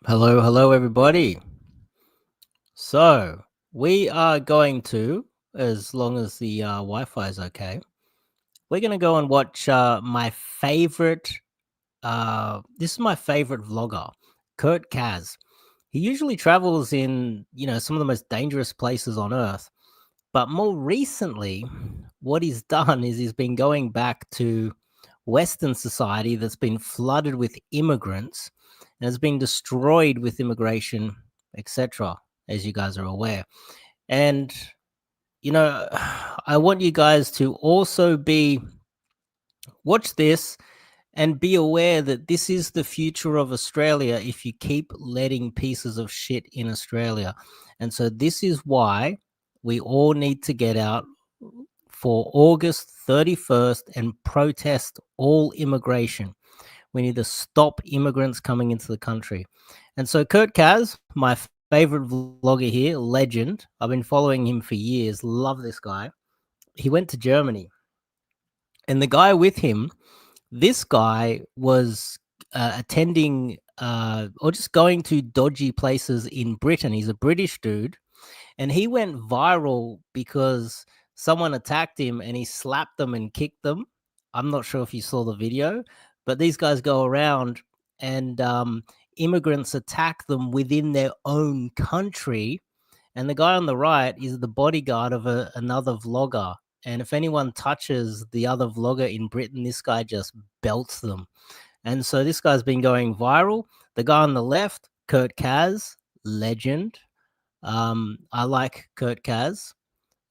Hello, everybody. So we are going to, as long as the Wi-Fi is okay, we're going to go and watch my favorite. This is my favorite vlogger, CAZ. He usually travels in, some of the most dangerous places on Earth. But more recently, what he's done is he's been going back to Western society that's been flooded with immigrants and has been destroyed with immigration, etc., as you guys are aware. And, I want you guys to also watch this and be aware that this is the future of Australia if you keep letting pieces of shit in Australia. And so this is why we all need to get out for August 31st and protest all immigration. We need to stop immigrants coming into the country. And so CAZ, my favorite vlogger here, legend, I've been following him for years, love this guy. He went to Germany. And the guy with him, this guy was attending or just going to dodgy places in Britain. He's a British dude, and he went viral because someone attacked him and he slapped them and kicked them. I'm not sure if you saw the video, but these guys go around and immigrants attack them within their own country. And the guy on the right is the bodyguard of another vlogger. And if anyone touches the other vlogger in Britain, this guy just belts them. And so this guy's been going viral. The guy on the left, CAZ, legend. I like CAZ.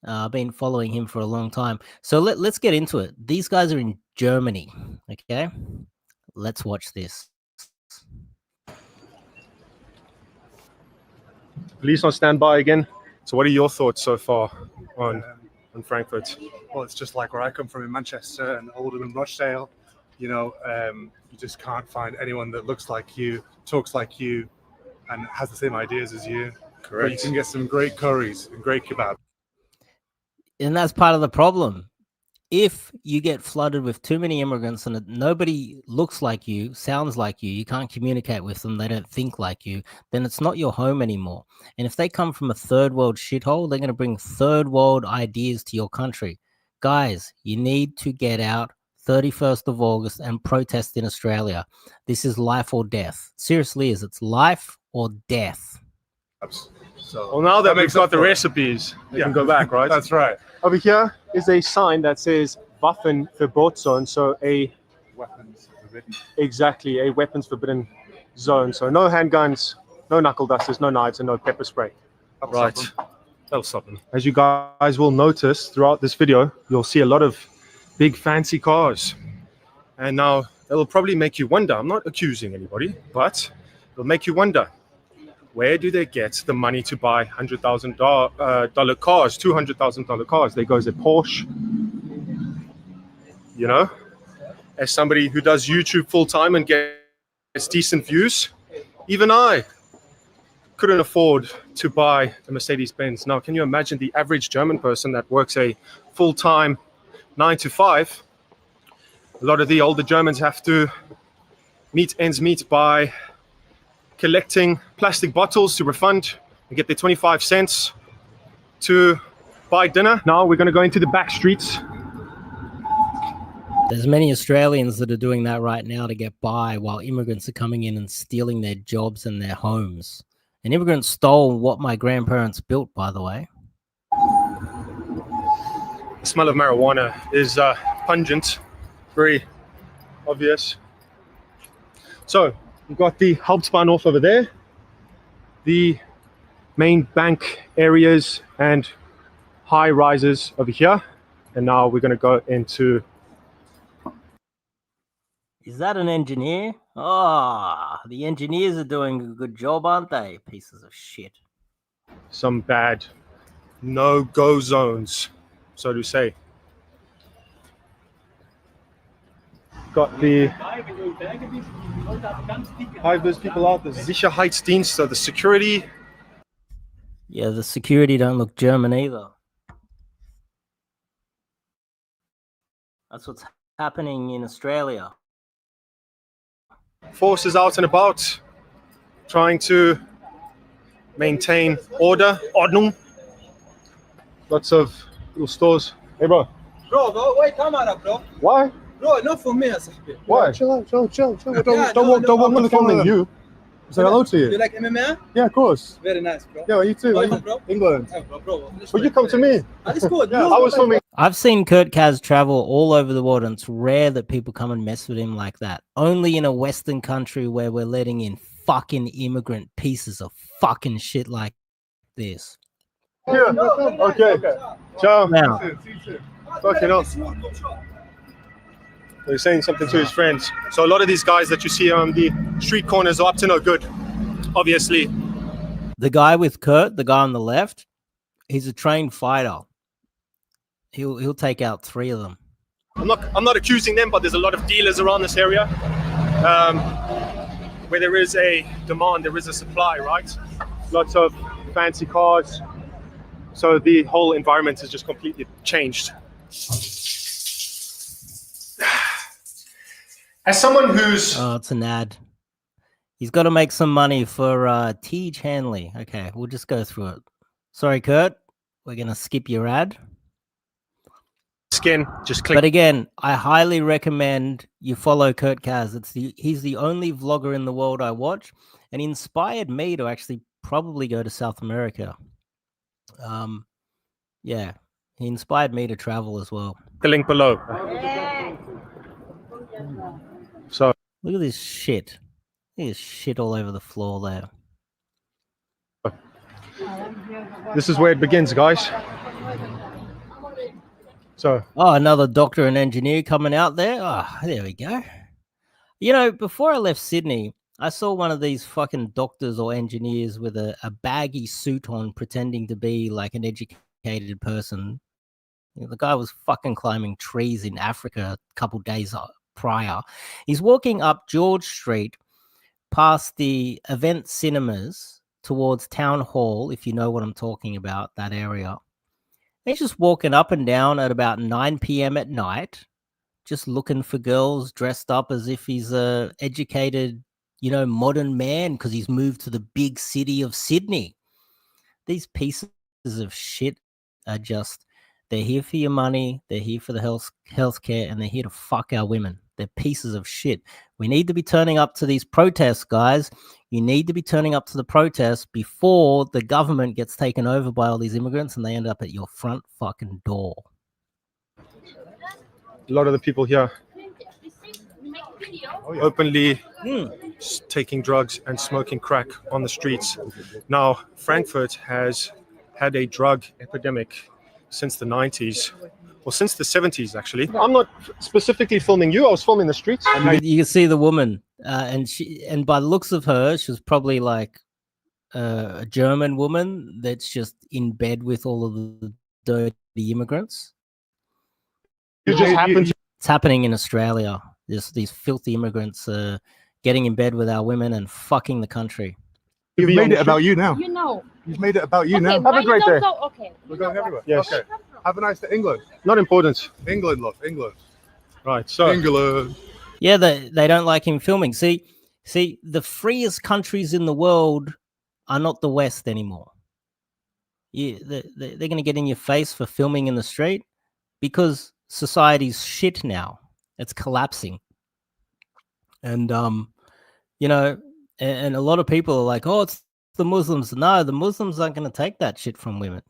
I've been following him for a long time. So let's get into it. These guys are in Germany. Okay, let's watch this. Police on standby again. So what are your thoughts so far on Frankfurt? Well, it's just like where I come from in Manchester and Oldham and Rochdale. You just can't find anyone that looks like you, talks like you, and has the same ideas as you. Correct. But you can get some great curries and great kebab. And that's part of the problem. If you get flooded with too many immigrants and nobody looks like you, sounds like you can't communicate with them, they don't think like you, then it's not your home anymore. And if they come from a third world shithole, they're going to bring third world ideas to your country. Guys, you need to get out 31st of August and protest in Australia. This is life or death. Seriously is. It's life or death. So, well, now that we've got the recipes, we can go back, right? That's right. Over here is a sign that says Waffen Verbot Zone, so Weapons forbidden. Exactly, a weapons forbidden zone. So no handguns, no knuckle dusters, no knives, and no pepper spray. Right. That'll stop them. As you guys will notice throughout this video, you'll see a lot of big fancy cars. And now it'll probably make you wonder, I'm not accusing anybody, but it'll make you wonder, where do they get the money to buy $100,000 cars, $200,000 cars? There goes a Porsche. You know, as somebody who does YouTube full time and gets decent views, even I couldn't afford to buy a Mercedes-Benz. Now, can you imagine the average German person that works a full-time 9 to 5? A lot of the older Germans have to meet ends meet by collecting plastic bottles to refund and get their 25 cents to buy dinner. Now we're going to go into the back streets. There's many Australians that are doing that right now to get by while immigrants are coming in and stealing their jobs and their homes. And immigrants stole what my grandparents built, by the way. The smell of marijuana is pungent, very obvious. So we've got the Hauptbahnhof over there, the main bank areas and high rises over here. And now we're going to go into... Is that an engineer? Oh, the engineers are doing a good job, aren't they? Pieces of shit. some bad no-go zones, so to say. Got the high-vis people out, the Sicherheitsdienst, so the security. Yeah, the security don't look German either. That's what's happening in Australia. Forces out and about, trying to maintain order, Ordnung. Lots of little stores. Hey, bro. Bro, why camera, bro? Why? Bro, not for me, Sahbi. Why? Chill out. Don't Yeah, walk no, on the camera. filming you. Say hello to You you. like MMA? Yeah, of course. Very nice, bro. Yeah, you too. Where you from, bro? England. Bro. But you come to me. That's good. Yeah, I was filming. I've seen Kurt CAZ travel all over the world, and it's rare that people come and mess with him like that. Only in a Western country where we're letting in fucking immigrant pieces of fucking shit like this. Yeah. Okay. Ciao. Now, Fucking hell. He's saying something to his friends. So a lot of these guys that you see on the street corners are up to no good. Obviously. the guy with Kurt, the guy on the left, he's a trained fighter. He'll take out 3 of them. I'm not accusing them, but there's a lot of dealers around this area. Where there is a demand, there is a supply, right? Lots of fancy cars. So the whole environment has just completely changed. As someone who's Oh, it's an ad. He's got to make some money for Tej Hanley. Okay, we'll just go through it. Sorry, Kurt. We're going to skip your ad. skin, just click. But again, I highly recommend you follow Kurt CAZ. He's the only vlogger in the world I watch, and he inspired me to actually probably go to South America. Yeah, he inspired me to travel as well. The link below. So Look at this shit. There's shit all over the floor there. this is where it begins, guys. So Oh, another doctor and engineer coming out there. Oh, there we go. You know, before I left Sydney, I saw one of these fucking doctors or engineers with a baggy suit on, pretending to be like an educated person. You know, the guy was fucking climbing trees in Africa a couple days prior. He's walking up George Street past the Event Cinemas towards Town Hall, if you know what I'm talking about, that area. He's just walking up and down at about 9 p.m. at night, just looking for girls, dressed up as if he's a educated, you know, modern man because he's moved to the big city of Sydney. These pieces of shit are just, they're here for your money, they're here for the healthcare, and they're here to fuck our women. They're pieces of shit. We need to be turning up to these protests, guys. You need to be turning up to the protests before the government gets taken over by all these immigrants and they end up at your front fucking door. a lot of the people here openly taking drugs and smoking crack on the streets. Now, Frankfurt has had a drug epidemic since the 90s. Well, since the 70s, actually. I'm not specifically filming you. I was filming the streets. You can see the woman, and by the looks of her, she was probably like a German woman that's just in bed with all of the dirty immigrants. You just happen to. It's happening in Australia. These filthy immigrants getting in bed with our women and fucking the country. You've made it about you now. You know. You've made it about you Okay, now. why Have a great you don't day. Go? Okay. We're going everywhere. Yes. Okay. Have a nice day. England. Not important. England, love. England. Right. So England. Yeah, they don't like him filming. See, the freest countries in the world are not the West anymore. Yeah, they're going to get in your face for filming in the street because society's shit now. It's collapsing. And, you know, and a lot of people are like, oh, it's the Muslims. No, the Muslims aren't going to take that shit from women.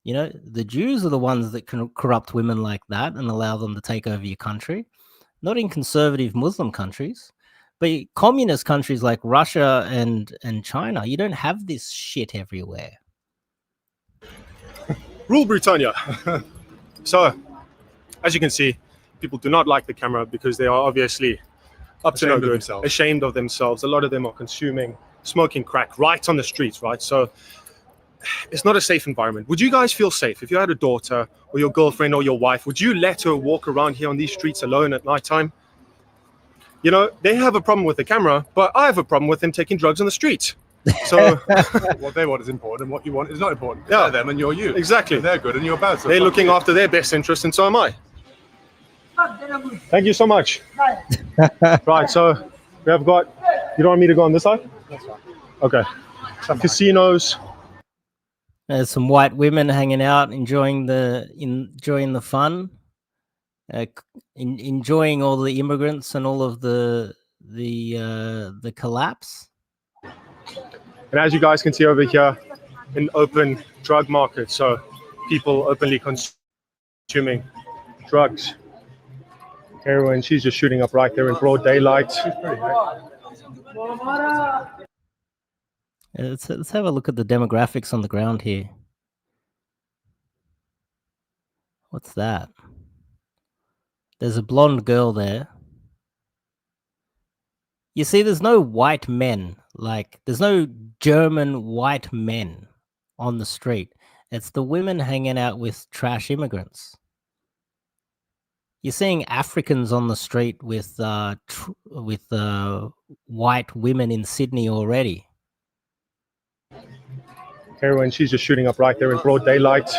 You know, the Jews are the ones that can corrupt women like that and allow them to take over your country. Not in conservative Muslim countries, but communist countries like Russia and China, you don't have this shit everywhere. Rule Britannia. So, as you can see, people do not like the camera because they are obviously up to no Ashamed of good, themselves. ashamed of themselves. A lot of them are smoking crack right on the streets, right? So it's not a safe environment. Would you guys feel safe if you had a daughter or your girlfriend or your wife? Would you let her walk around here on these streets alone at nighttime? You know, they have a problem with the camera, but I have a problem with them taking drugs on the street. So What they want is important. What you want is not important. Yeah. They're them and you're you. exactly, They're good and you're bad. So they're fuck looking you. after their best interest, and so am I. Thank you so much. Right, so we have got. You don't want me to go on this side? Okay. Some casinos. There's some white women hanging out, enjoying the fun, enjoying all the immigrants and all of the collapse. And as you guys can see over here, an open drug market. So people openly consuming drugs. Heroin, she's just shooting up right there in broad daylight. Let's have a look at the demographics on the ground here. What's that? There's a blonde girl there. You see, there's no white men. Like, there's no German white men on the street. It's the women hanging out with trash immigrants. You're seeing Africans on the street with white women in Sydney already. Heroin, she's just shooting up right there in broad daylight.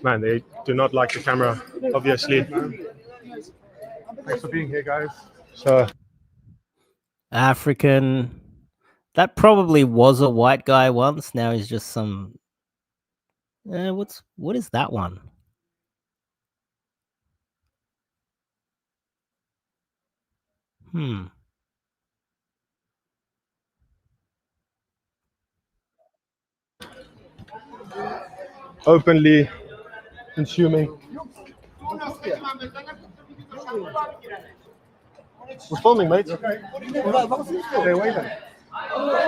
Man, they do not like the camera, obviously. Thanks for being here, guys. So African. That probably was a white guy once. Now he's just some. What is that one? openly consuming. We're filming, mate. Stay away then. Hello.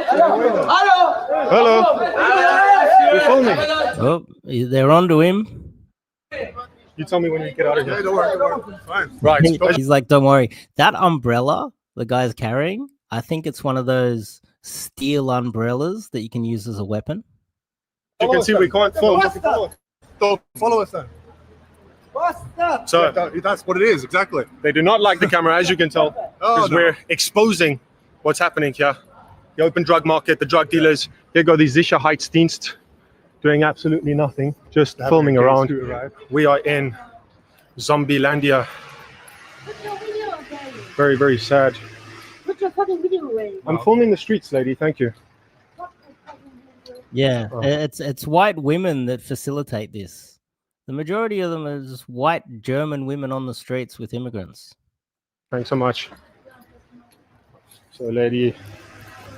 We're filming. Oh, they're onto him. You tell me when you get out of here. Hey, don't worry. Fine. Right. He's like, don't worry. That umbrella the guy's carrying, I think it's one of those steel umbrellas that you can use as a weapon. You can see we can't film. Don't follow us then. So That's what it is, exactly. they do not like the camera, as you can tell, because we're exposing what's happening here. The open drug market, the drug dealers. Here go the Sicherheitsdienst doing absolutely nothing, just filming around. We are in Zombielandia. Very, very sad. Put your fucking video away. I'm filming the streets, lady. Thank you. Yeah, Oh. it's white women that facilitate this. The majority of them are just white German women on the streets with immigrants. Thanks so much. So, lady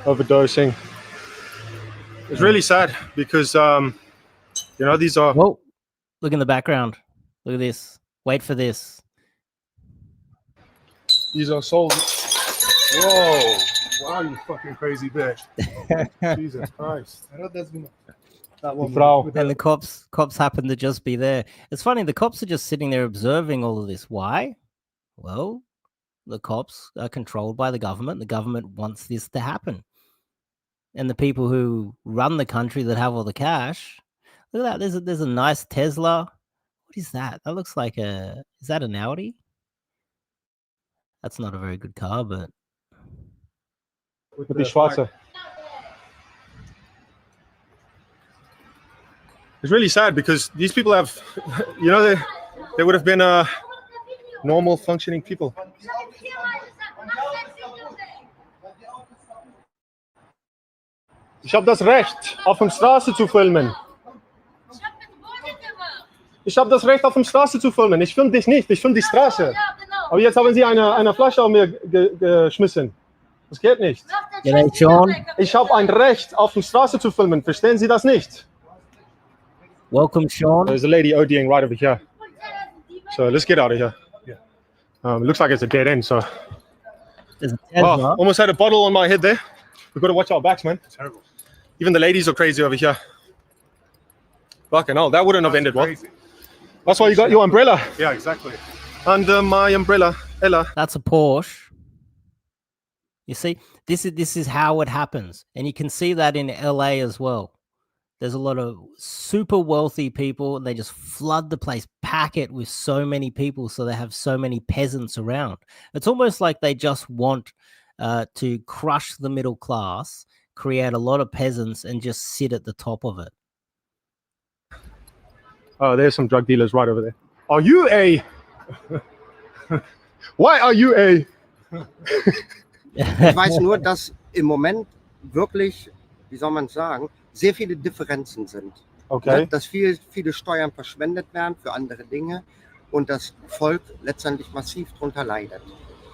overdosing. It's really sad because, you know, these are. Whoa, look in the background. Look at this. Wait for this. These are sold. Whoa. Wow, you fucking crazy bitch. Jesus Christ. That one. Frau. And the cops happen to just be there. It's funny, the cops are just sitting there observing all of this. Why? Well, the cops are controlled by the government. The government wants this to happen. And the people who run the country that have all the cash, look at that. There's a nice Tesla. What is that? That looks like is that an Audi? That's not a very good car, but With the Schwarze. It's really sad because these people have, you know, they would have been normal functioning people. Ich habe das Recht, auf der Straße zu filmen. Ich habe das Recht, auf der Straße zu filmen. Ich filme dich nicht, ich filme die Straße. Aber jetzt haben Sie eine Flasche auf mir geschmissen. Das geht nicht. G'day, Sean. Ich habe ein Recht, auf der Straße zu filmen. Verstehen Sie das nicht? Welcome, Sean. There's a lady ODing right over here. So let's get out of here. Yeah. It looks like it's a dead end. So, There's a Tesla. wow, almost had a bottle on my head there. We've got to watch our backs, man. Terrible. Even the ladies are crazy over here. Fucking hell, that wouldn't have ended well. Crazy. That's why you got your umbrella Yeah, exactly. under my umbrella, Ella. That's a Porsche. You see, this is how it happens. And you can see that in LA as well. There's a lot of super wealthy people, and they just flood the place, pack it with so many people, so they have so many peasants around. It's almost like they just want to crush the middle class, create a lot of peasants, and just sit at the top of it. Oh, there's some drug dealers right over there. Are you a... Why are you a... Ich weiß nur, dass im Moment wirklich, wie soll man sagen, sehr viele Differenzen sind. Okay. Dass viele Steuern verschwendet werden für andere Dinge und das Volk letztendlich massiv darunter leidet.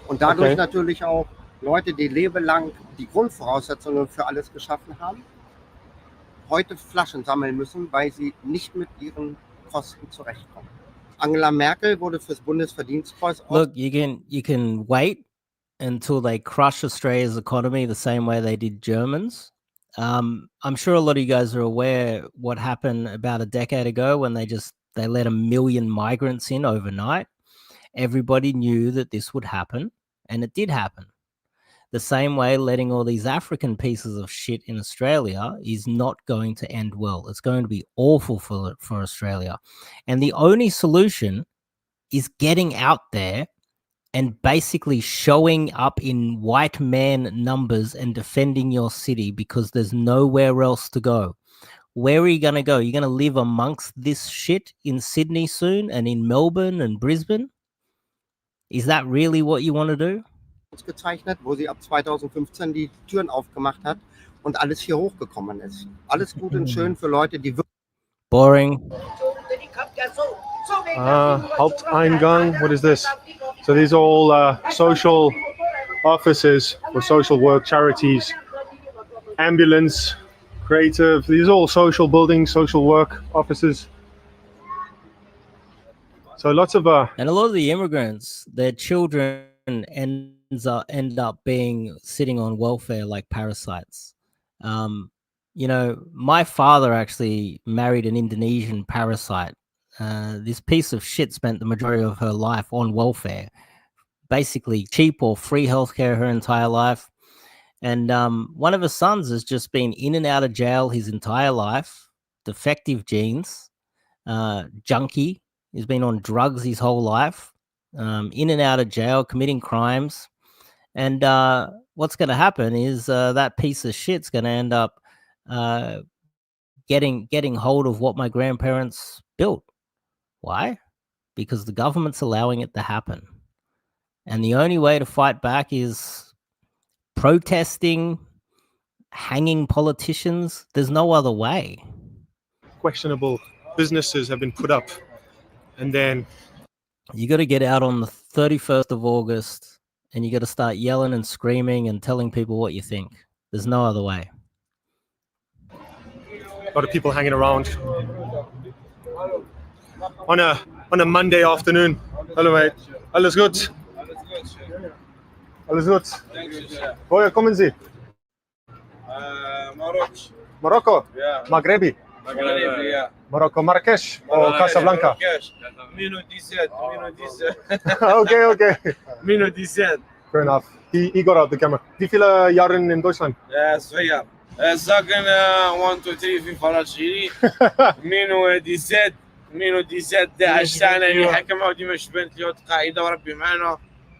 Und dadurch Okay. natürlich auch Leute, die lebenlang die Grundvoraussetzungen für alles geschaffen haben, heute Flaschen sammeln müssen, weil sie nicht mit ihren Kosten zurechtkommen. Angela Merkel wurde fürs Bundesverdienstkreuz Look, you can wait until they crush Australia's economy the same way they did Germans. I'm sure a lot of you guys are aware what happened about a decade ago when they let 1 million migrants in overnight. Everybody knew that this would happen, and it did happen. The same way letting all these African pieces of shit in Australia is not going to end well. It's going to be awful for Australia. And the only solution is getting out there and basically showing up in white man numbers and defending your city, because there's nowhere else to go. Where are you going to go? You're going to live amongst this shit in Sydney soon and in Melbourne and Brisbane? Is that really what you want to do? gezeichnet, wo sie ab 2015 die Türen aufgemacht hat und alles hier hochgekommen ist. Alles gut und schön für Leute, die wirklich Boring. Haupteingang. What is this? So these are all social offices for social work, charities, ambulance, creative. These are all social buildings, social work offices. So lots of and a lot of the immigrants, their children end up being sitting on welfare like parasites. My father actually married an Indonesian parasite. This piece of shit spent the majority of her life on welfare, basically cheap or free healthcare her entire life. And one of her sons has just been in and out of jail his entire life, defective genes, junkie. He's been on drugs his whole life, in and out of jail, committing crimes. And what's going to happen is that piece of shit's going to end up getting hold of what my grandparents built. Why? Because the government's allowing it to happen. And the only way to fight back is protesting, hanging politicians. There's no other way. questionable businesses have been put up. And then You got to get out on the 31st of August and you got to start yelling and screaming and telling people what you think. There's no other way. a lot of people hanging around on a Monday afternoon. Hello, mate. Alles gut? Alles gut? Woher kommen Sie? Morocco? Yeah. Maghrebi? Yeah. Morocco, Marrakesh or Casablanca? Mino 17. Okay. Mino 17. Fair enough. He got out the camera. Wie viele Jahre in Deutschland? صغير. ساكن 1 2 3 في فرنسا. مينو 17 مينو 17 سنه اللي حكموا ديما بنت لي قاعده وربي معنا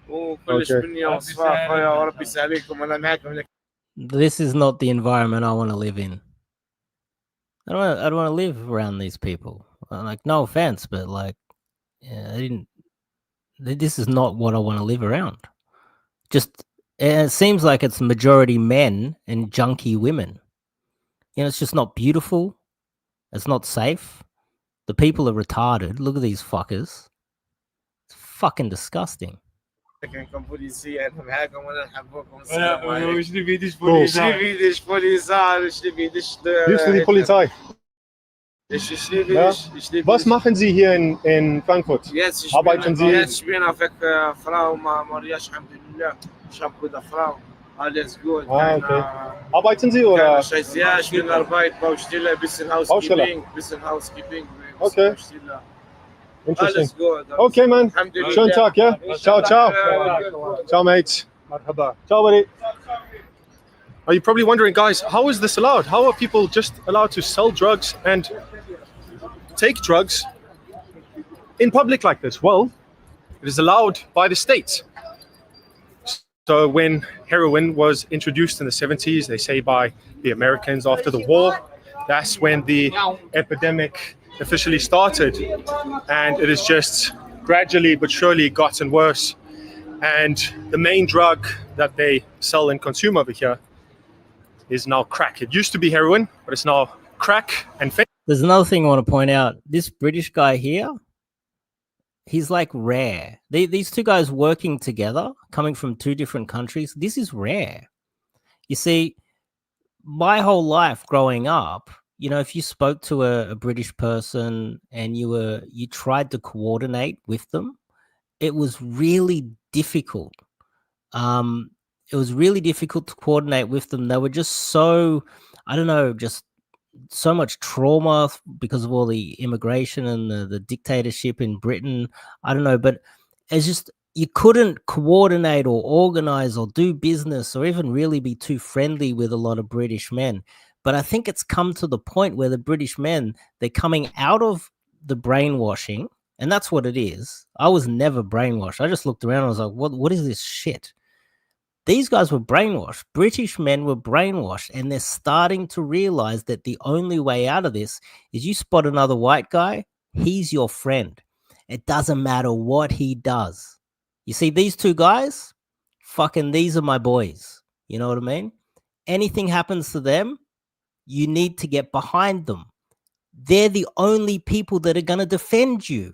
وكلش بنيه وصفاء وربي يساليكم انا معاكم. This is not the environment I want to live in. I don't want to live around these people. Like, no offense, but like, this is not what I want to live around. It seems like it's majority men and junky women. It's just not beautiful. It's not safe. The people are retarded. Look at these fuckers. It's fucking disgusting. كنكم بوليسي انا معاكم وانا نحبكم. السلام عليكم. واش اللي بيديش ايش اللي بيديش بوليسار ايش اللي بيديش Liebst du die Polizei? ايش اللي بيديش ايش اللي Was machen Sie hier in Frankfurt? Jetzt Arbeiten Sie- Jetzt bin ich avec Frau Maria's alhamdulillah. Ich habe gute Frau. Alles gut. Okay. Arbeiten Sie oder? Ja, ich bin Arbeit, Baustelle, bisschen Housekeeping. Okay. Baustelle. Interesting. Alles gut. Okay, man. Alhamdulillah. Schönen Tag, ja? Ciao. Ciao, mates. مرحبا. Ciao, buddy. Are you probably wondering, guys, how is this allowed? How are people just allowed to sell drugs and take drugs in public like this? Well, it is allowed by the state. So when heroin was introduced in the 70s, they say by the Americans after the war, that's when the epidemic officially started. And it has just gradually but surely gotten worse. And the main drug that they sell and consume over here is now crack. It used to be heroin, but it's now crack and fentanyl. There's another thing I want to point out. This British guy here, he's like rare. These two guys working together, coming from two different countries, this is rare. You see, my whole life growing up, you know, if you spoke to a British person and you tried to coordinate with them, it was really difficult. It was really difficult to coordinate with them. They were just so, I don't know, just so much trauma because of all the immigration and the dictatorship in Britain. I don't know, but it's just you couldn't coordinate or organize or do business or even really be too friendly with a lot of British men. But I think it's come to the point where the British men, they're coming out of the brainwashing, and that's what it is. I was never brainwashed. I just looked around and I was like, what is this shit? These guys were brainwashed. British men were brainwashed, and they're starting to realize that the only way out of this is you spot another white guy, he's your friend. It doesn't matter what he does. You see, these two guys, fucking these are my boys. You know what I mean? Anything happens to them, you need to get behind them. They're the only people that are going to defend you.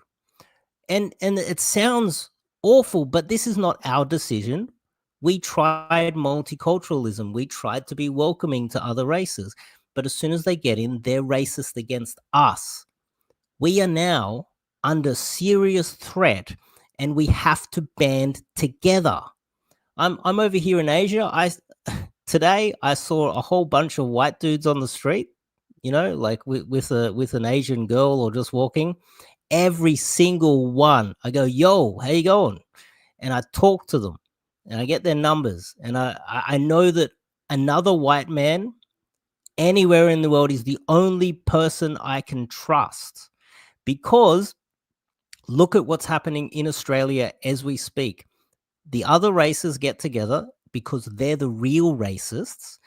And it sounds awful, but this is not our decision. We tried multiculturalism. We tried to be welcoming to other races. But as soon as they get in, they're racist against us. We are now under serious threat, and we have to band together. I'm over here in Asia. Today I saw a whole bunch of white dudes on the street, you know, like with an Asian girl or just walking. Every single one, I go, yo, how you going? And I talk to them and I get their numbers. And I know that another white man anywhere in the world is the only person I can trust, because look at what's happening in Australia as we speak. The other races get together because they're the real racists,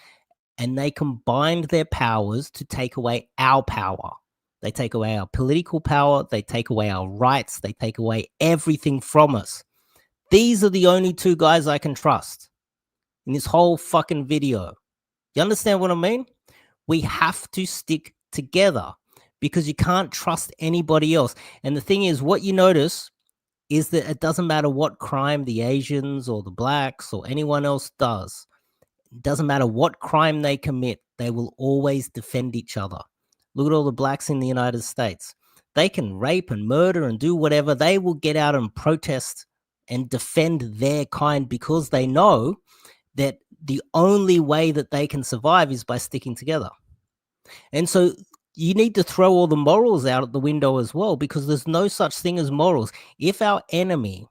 and they combined their powers to take away our power. They take away our political power. They take away our rights. They take away everything from us. These are the only two guys I can trust in this whole fucking video. You understand what I mean? We have to stick together because you can't trust anybody else. And the thing is, what you notice is that it doesn't matter what crime the Asians or the blacks or anyone else does. It doesn't matter what crime they commit. They will always defend each other. Look at all the blacks in the United States. They can rape and murder and do whatever. They will get out and protest and defend their kind because they know that the only way that they can survive is by sticking together. And so you need to throw all the morals out of the window as well, because there's no such thing as morals. If our enemy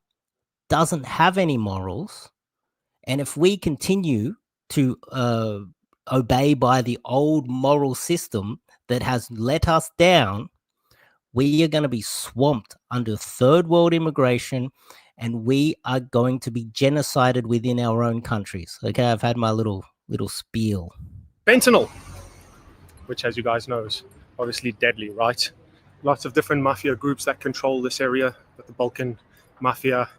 doesn't have any morals, and if we continue to obey by the old moral system that has let us down, we are going to be swamped under third world immigration, and we are going to be genocided within our own countries. Okay, I've had my little spiel. Fentanyl, which, as you guys know, is obviously deadly, right? Lots of different mafia groups that control this area, but the Balkan Mafia,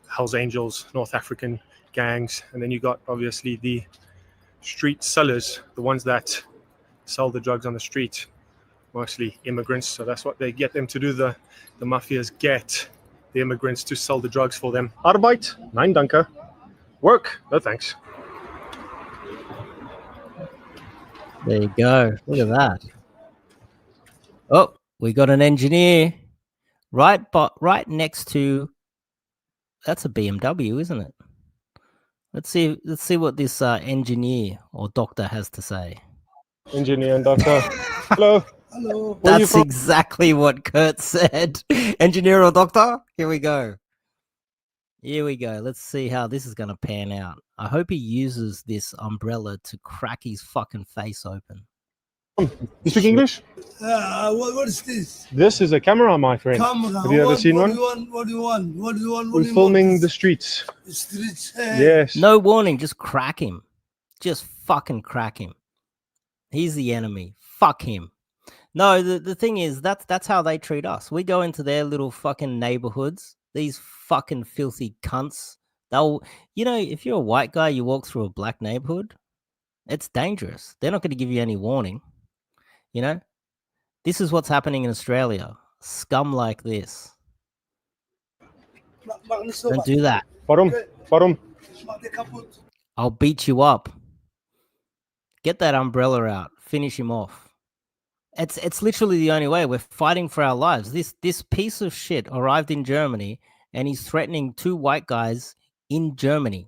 Hells Angels, North African gangs, and then you got obviously the street sellers, the ones that sell the drugs on the street, mostly immigrants. So that's what they get them to do. The mafias get the immigrants to sell the drugs for them. Arbeit? Nein, danke. Work? No thanks. There you go. Look at that. Oh, we got an engineer right next to. That's a BMW, isn't it? Let's see what this engineer or doctor has to say. Engineer and doctor. Hello. Hello. Where are you That's from? exactly what Kurt said. Engineer or doctor? Here we go. Let's see how this is going to pan out. I hope he uses this umbrella to crack his fucking face open. You speak English? What is this? This is a camera, my friend. Camera. Have you ever seen one? What do you want? We're filming the streets. the streets. Yes. No warning, just crack him. Just fucking crack him. He's the enemy. Fuck him. No, the thing is, that's how they treat us. We go into their little fucking neighborhoods These fucking filthy cunts. They'll, if you're a white guy, you walk through a black neighborhood, it's dangerous. They're not going to give you any warning. This is what's happening in Australia. Scum like this. Mach nicht so Don't was. do that. Warum? Warum? Ich mach dir kaputt. I'll beat you up. Get that umbrella out. Finish him off. It's literally the only way. We're fighting for our lives. This piece of shit arrived in Germany and he's threatening 2 white guys in Germany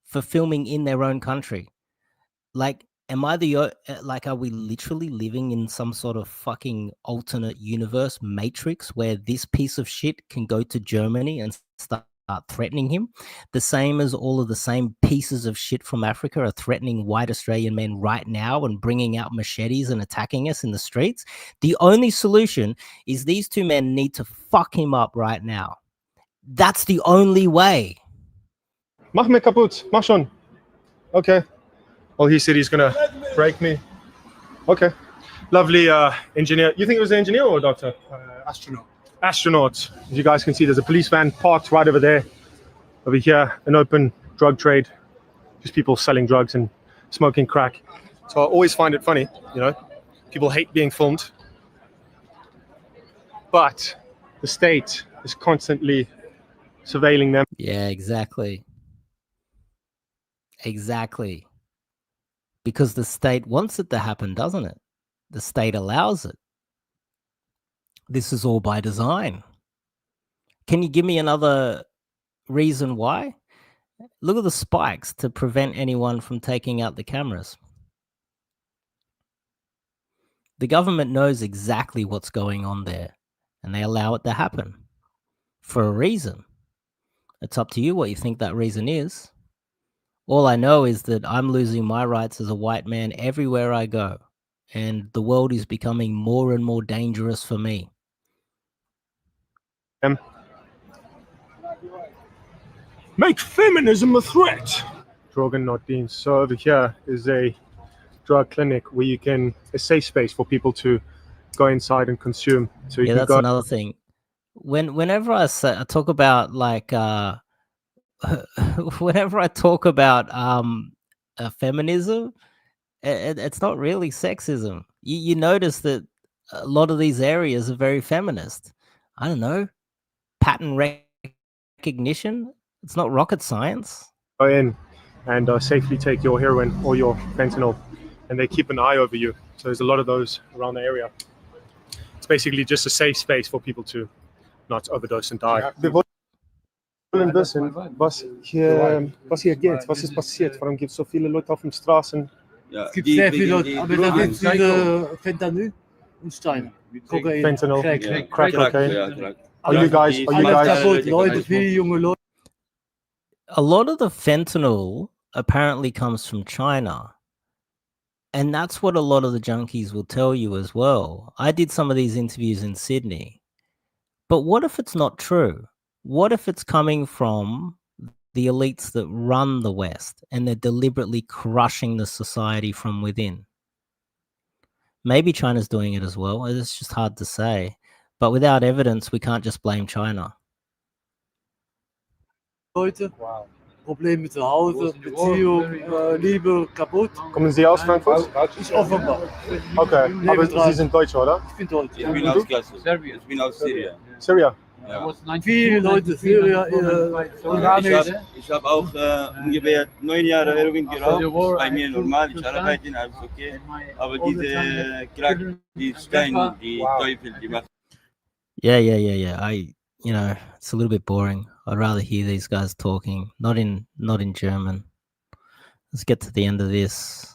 for filming in their own country. Like, are we literally living in some sort of fucking alternate universe matrix where this piece of shit can go to Germany and start threatening him? The same as all of the same pieces of shit from Africa are threatening white Australian men right now and bringing out machetes and attacking us in the streets. The only solution is these 2 men need to fuck him up right now. That's the only way. Mach mir kaputt. Mach schon. Okay. Well, he said he's gonna break me. Okay. Lovely engineer. You think it was an engineer or a doctor? Astronaut. Astronaut. As you guys can see, there's a police van parked right over there. Over here, an open drug trade. Just people selling drugs and smoking crack. So I always find it funny, people hate being filmed. But the state is constantly surveilling them. Yeah, exactly. Exactly. Because the state wants it to happen, doesn't it? The state allows it. This is all by design. Can you give me another reason why? Look at the spikes to prevent anyone from taking out the cameras. The government knows exactly what's going on there, and they allow it to happen for a reason. It's up to you what you think that reason is. All I know is that I'm losing my rights as a white man everywhere I go, and the world is becoming more and more dangerous for me. Make feminism a threat. Drogen not being. So over here is a drug clinic where you can, a safe space for people to go inside and consume. So you Yeah, can that's go. another thing. Whenever I talk about whenever I talk about feminism, it's not really sexism. You notice that a lot of these areas are very feminist. I don't know, pattern recognition. It's not rocket science. Go in and safely take your heroin or your fentanyl, and they keep an eye over you. So there's a lot of those around the area. It's basically just a safe space for people to not overdose and die. Wir wollen wissen, was hier geht, was ist passiert, warum gibt es so viele Leute auf den Straßen? Ja, Es gibt sehr viele Leute, aber da gibt es viele Fentanyl und Steine. Kokain, Fentanyl, Crack. crack cocaine. Ja, Crack. Are you guys? Alles kaputt, Leute, viele junge Leute. A lot of the fentanyl apparently comes from China. And that's what a lot of the junkies will tell you as well. I did some of these interviews in Sydney. But what if it's not true? What if it's coming from the elites that run the West and they're deliberately crushing the society from within? Maybe China's doing it as well. It's just hard to say. But without evidence, we can't just blame China. Leute, Probleme zu Hause, Beziehung, Liebe, kaputt. Kommen Sie aus Frankfurt? Ich Offenbach. Okay, aber Nebendran. Sie sind Deutsch, oder? Ich bin Deutsch. Ich bin aus Kassel. Ich bin aus Syrien. Syria. Ja. Viele Leute, Syrien, Iranisch. Ich habe auch ungefähr 9 Jahre Heroin geraucht. Bei mir normal, ich arbeite, alles okay. Aber diese Crack, die Steine, die Teufel, die machen. Yeah. It's a little bit boring. I'd rather hear these guys talking, not in German. Let's get to the end of this.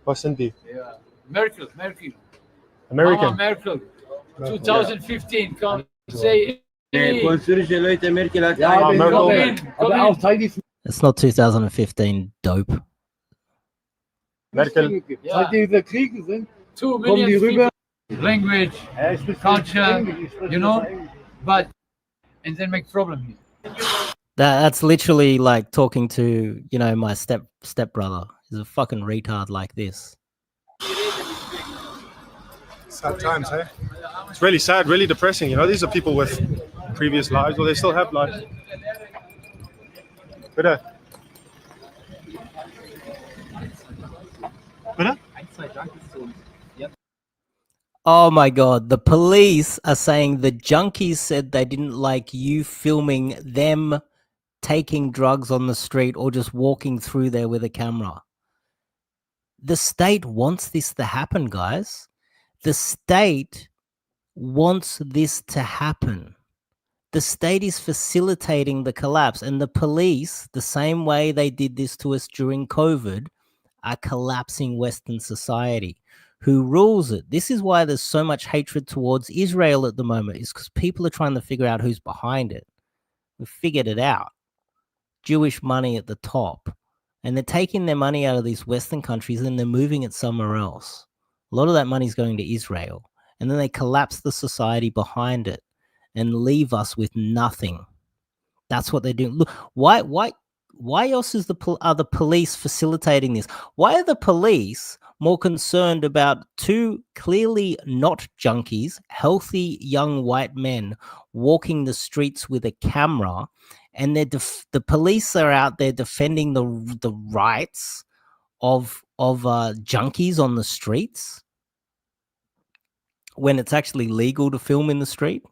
Was sind die? Merkel. American. Mama Merkel. 2015. Come say. Syrische Leute, Merkel hat Ja, aber Merkel. Come in. aber auch Teil die It's not 2015, dope. Merkel. Seit diese Kriege sind, 2 kommen die million rüber. people, language, culture, but and then make problem here. That's literally like talking to, my step brother. He's a fucking retard like this. Sad times, hey? It's really sad, really depressing. You know, these are people with previous lives, or they still have lives. Bitte. Bitte? Oh my God. The police are saying the junkies said they didn't like you filming them taking drugs on the street or just walking through there with a camera. The state wants this to happen, guys. The state wants this to happen. The state is facilitating the collapse, and the police, the same way they did this to us during COVID, are collapsing Western society. Who rules it? This is why there's so much hatred towards Israel at the moment, is because people are trying to figure out who's behind it. We've figured it out. Jewish money at the top. And they're taking their money out of these Western countries and they're moving it somewhere else. A lot of that money is going to Israel. And then they collapse the society behind it and leave us with nothing. That's what they're doing. Look, why else are the police facilitating this? Why are the police more concerned about two clearly not junkies, healthy young white men walking the streets with a camera, and the police are out there defending the rights of junkies on the streets when it's actually legal to film in the street?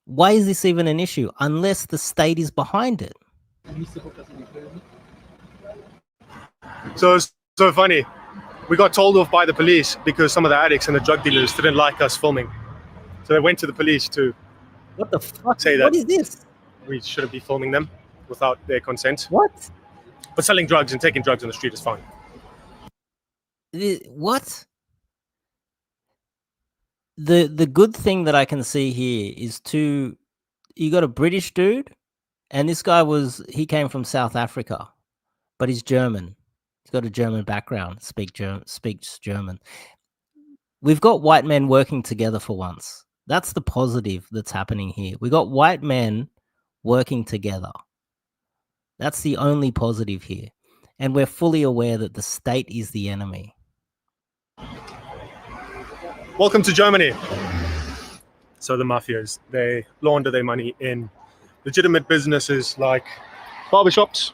Why is this even an issue unless the state is behind it? So it's so funny. We got told off by the police because some of the addicts and the drug dealers didn't like us filming. So they went to the police to What the fuck? say that What is this? we shouldn't be filming them without their consent. What? But selling drugs and taking drugs on the street is fine. What? The good thing that I can see here is you got a British dude, and this guy he came from South Africa, but he's German. He's got a German background, speaks German. We've got white men working together for once. That's the positive that's happening here. We got white men working together. That's the only positive here. And we're fully aware that the state is the enemy. Welcome to Germany. So the mafias, they launder their money in legitimate businesses like barbershops,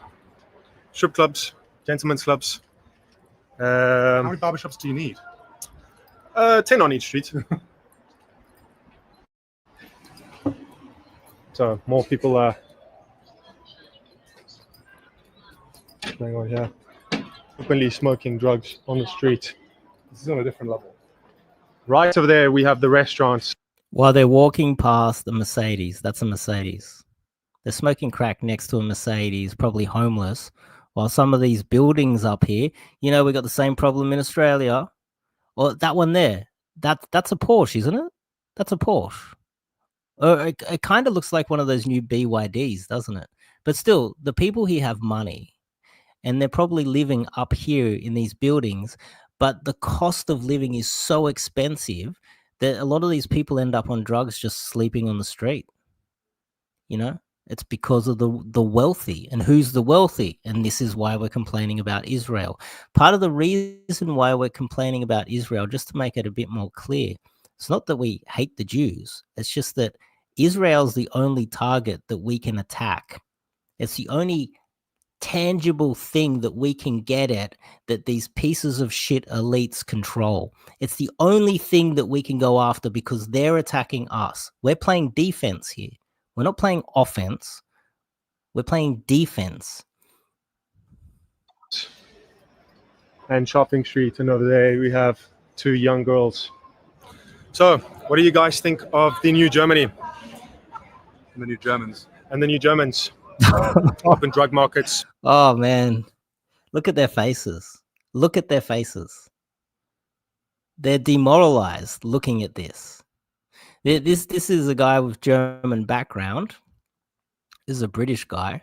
strip clubs, gentlemen's clubs. How many barbershops do you need? 10 on each street. So more people are going on here, openly smoking drugs on the street. This is on a different level. Right over there, we have the restaurants. While they're walking past the Mercedes, that's a Mercedes. They're smoking crack next to a Mercedes, probably homeless. While some of these buildings up here, we got the same problem in Australia. Or that one there, that's a Porsche, isn't it? That's a Porsche. It kind of looks like one of those new BYDs, doesn't it? But still, the people here have money, and they're probably living up here in these buildings. But the cost of living is so expensive that a lot of these people end up on drugs just sleeping on the street. It's because of the wealthy. And who's the wealthy? And this is why we're complaining about Israel. Part of the reason why we're complaining about Israel, just to make it a bit more clear, it's not that we hate the Jews. It's just that Israel's the only target that we can attack. It's the only tangible thing that we can get at that these pieces of shit elites control. It's the only thing that we can go after because they're attacking us. We're playing defense here. We're not playing offense. We're playing defense. And shopping street, and over there we have two young girls. So, what do you guys think of the new Germany? And the new Germans. And the new Germans. Open drug markets. Oh, man. Look at their faces. Look at their faces. They're demoralized looking at this. This is a guy with German background. This is a British guy.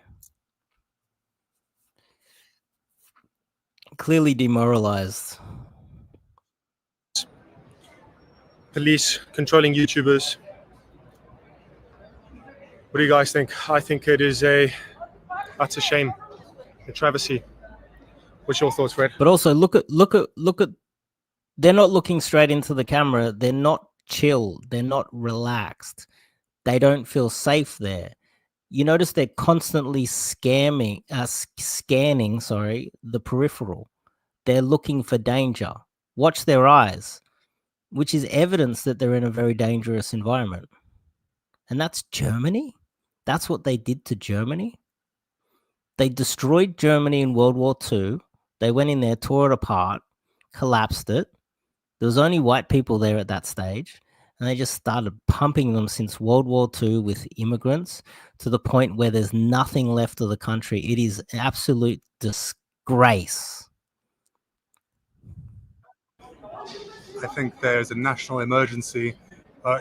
Clearly demoralized. Police controlling YouTubers. What do you guys think? I think that's a shame, a travesty. What's your thoughts, Fred? But also look at they're not looking straight into the camera. They're not chill. They're not relaxed. They don't feel safe there. You notice they're constantly scanning, the peripheral. They're looking for danger. Watch their eyes, which is evidence that they're in a very dangerous environment. And that's Germany. That's what they did to Germany. They destroyed Germany in World War II. They went in there, tore it apart, collapsed it. There was only white people there at that stage. And they just started pumping them since World War II with immigrants to the point where there's nothing left of the country. It is an absolute disgrace. I think there's a national emergency,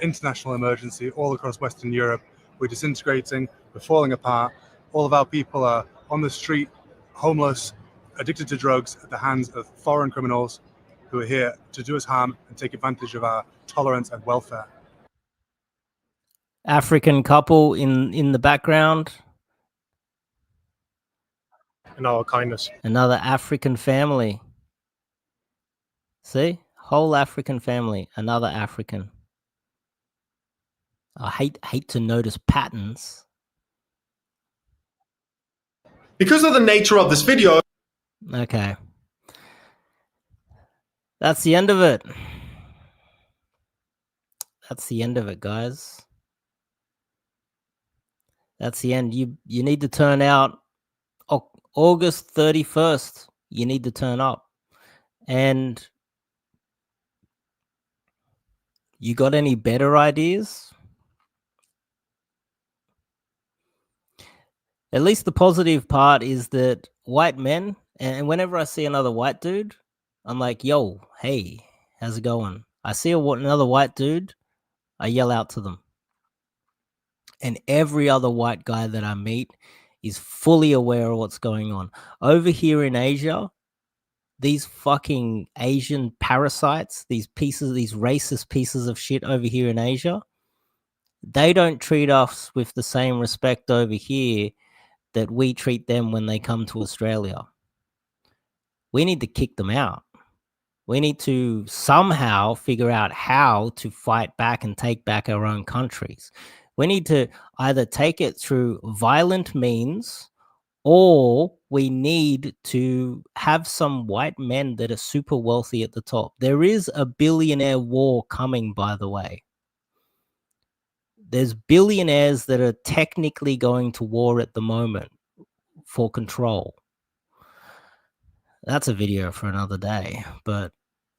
international emergency all across Western Europe. We're disintegrating, we're falling apart. All of our people are on the street, homeless, addicted to drugs at the hands of foreign criminals who are here to do us harm and take advantage of our tolerance and welfare. African couple in the background. And our kindness. Another African family. See? Whole African family. Another African. I hate to notice patterns. Because of the nature of this video. Okay. That's the end of it. That's the end of it, guys. That's the end. You need to turn out August 31st. You need to turn up. And you got any better ideas? At least the positive part is that white men, and whenever I see another white dude, I'm like, yo, hey, how's it going? I see another white dude, I yell out to them. And every other white guy that I meet is fully aware of what's going on. Over here in Asia, these fucking Asian parasites, these racist pieces of shit over here in Asia, they don't treat us with the same respect over here that we treat them when they come to Australia. We need to kick them out. We need to somehow figure out how to fight back and take back our own countries. We need to either take it through violent means, or we need to have some white men that are super wealthy at the top. There is a billionaire war coming, by the way. There's billionaires that are technically going to war at the moment for control. That's a video for another day. But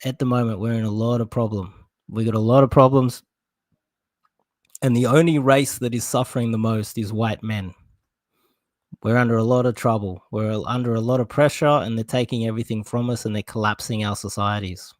at the moment, we're in a lot of problem. We got a lot of problems. And the only race that is suffering the most is white men. We're under a lot of trouble. We're under a lot of pressure, and they're taking everything from us, and they're collapsing our societies.